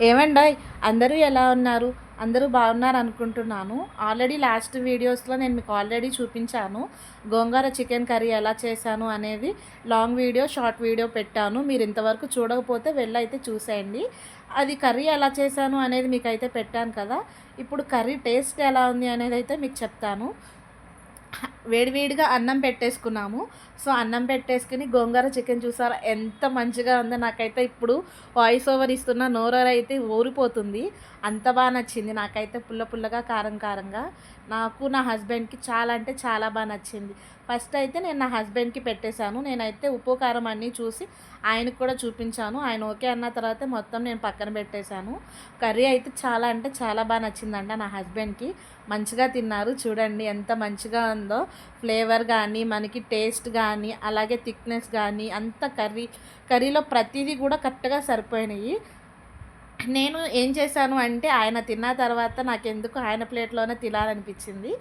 ఏమండోయ్! అందరూ ఎలా ఉన్నారు? అందరూ బాగున్నారు అనుకుంటున్నాను. ఆల్రెడీ లాస్ట్ వీడియోస్‌లో నేను మీకు ఆల్రెడీ చూపించాను. గోంగూర చికెన్ కర్రీ ఎలా చేశాను అనేది లాంగ్ వీడియో, షార్ట్ వీడియో పెట్టాను. మీరు ఇంతవరకు చూడకపోతే వెళ్ళైతే చూసేయండి. అది కర్రీ ఎలా చేశాను అనేది మీకైతే పెట్టాను కదా! ఇప్పుడు కర్రీ టేస్ట్ ఎలా ఉంది అనేదైతే మీకు చెప్తాను. వేడివేడిగా అన్నం పెట్టేసుకున్నాము. సో, అన్నం పెట్టేసుకొని గోంగూర చికెన్ చూసారా ఎంత మంచిగా ఉందో. నాకైతే ఇప్పుడు వాయిస్ ఓవర్ ఇస్తున్న నోరూరైతే ఊరిపోతుంది. అంత నచ్చింది నాకైతే, పుల్ల పుల్లగా, కారం కారంగా. నాకు నా హస్బెండ్‌కి చాలా అంటే చాలా నచ్చింది. ఫస్ట్ అయితే నేను నా హస్బెండ్‌కి పెట్టేశాను. నేనైతే ఉప్పు, కారం అన్నీ చూసి ఆయనకు కూడా చూపించాను. ఆయన ఓకే అన్న తర్వాత మొత్తం నేను పక్కన పెట్టేశాను. కర్రీ అయితే చాలా అంటే చాలా నచ్చిందంట నా హస్బెండ్‌కి. మంచిగా తిన్నారు. చూడండి ఎంత మంచిగా ఉందో. ఫ్లేవర్ కానీ, మనకి టేస్ట్ కానీ, అలాగే థిక్‌నెస్ కానీ అంతా కర్రీలో ప్రతీదీ కూడా కరెక్ట్‌గా సరిపోయినాయి. నేను ఏం చేశాను అంటే, ఆయన తిన్న తర్వాత నాకెందుకో ఆయన ప్లేట్‌లోనే తినాలనిపించింది.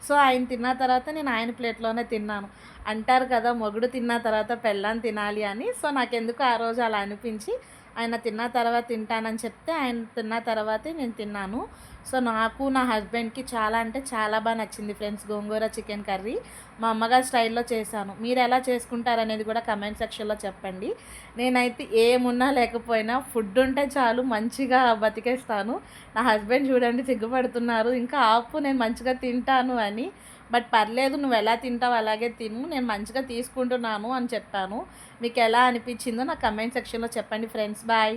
సో, ఆయన తిన్న తర్వాత నేను ఆయన ప్లేట్‌లోనే తిన్నాను. అంటారు కదా, మొగుడు తిన్న తర్వాత పెళ్ళాం తినాలి అని. సో, నాకెందుకో ఆ రోజు అలా అనిపించి ఆయన తిన్న తర్వాత తింటానని చెప్తే, ఆయన తిన్న తర్వాతే నేను తిన్నాను. సో, నాకు నా హస్బెండ్‌కి చాలా అంటే చాలా నచ్చింది ఫ్రెండ్స్ గోంగూర చికెన్ కర్రీ. మా అమ్మగారి స్టైల్‌లో చేశాను. మీరెలా చేసుకుంటారనేది కూడా కమెంట్ సెక్షన్‌లో చెప్పండి. నేనైతే ఏమున్నా లేకపోయినా ఫుడ్ ఉంటే చాలు మంచిగా బతికేస్తాను. నా హస్బెండ్ చూడండి సిగ్గుపడుతున్నారు. ఇంకా ఆపు, నేను మంచిగా తింటాను అని. బట్ పర్లేదు, నువ్వెలా తింటావో అలాగే తిను, నేను మంచిగా తీసుకుంటున్నాను అని చెప్పాను. మీకెలా అనిపించిందో నాకు కమెంట్ సెక్షన్‌లో చెప్పండి ఫ్రెండ్స్. బాయ్.